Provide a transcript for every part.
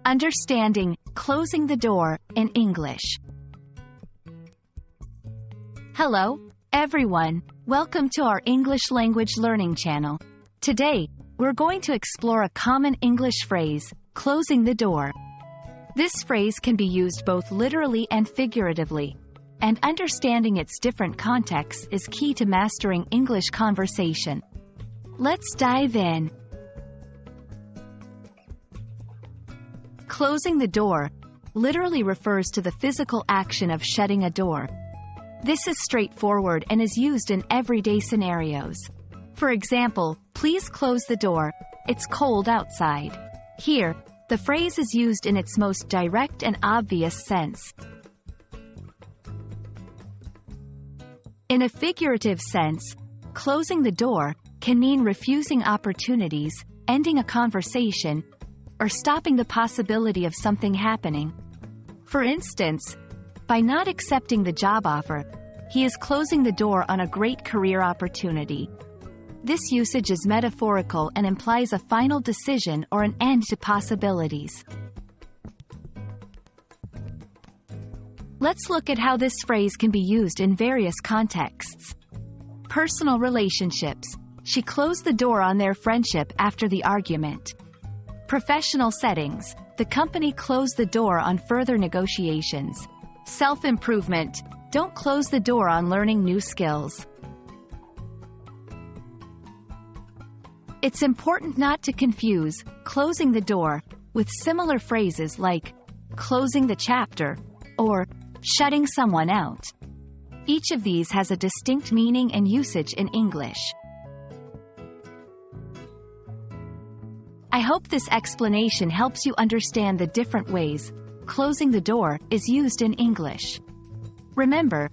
Understanding closing the door in English. Hello, everyone. Welcome to our English language learning channel. Today, we're going to explore a common English phrase, closing the door. This phrase can be used both literally and figuratively, and understanding its different contexts is key to mastering English conversation. Let's dive in. Closing the door literally refers to the physical action of shutting a door. This is straightforward and is used in everyday scenarios. For example, please close the door, it's cold outside. Here, the phrase is used in its most direct and obvious sense. In a figurative sense, closing the door can mean refusing opportunities, ending a conversation, or stopping the possibility of something happening. For instance, by not accepting the job offer, he is closing the door on a great career opportunity. This usage is metaphorical and implies a final decision or an end to possibilities. Let's look at how this phrase can be used in various contexts. Personal relationships. She closed the door on their friendship after the argument. Professional settings. The company closed the door on further negotiations. Self-improvement. Don't close the door on learning new skills. It's important not to confuse closing the door with similar phrases like closing the chapter or shutting someone out. Each of these has a distinct meaning and usage in English. I hope this explanation helps you understand the different ways closing the door is used in English. Remember,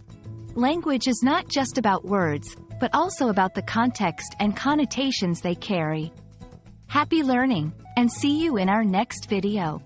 language is not just about words, but also about the context and connotations they carry. Happy learning, and see you in our next video.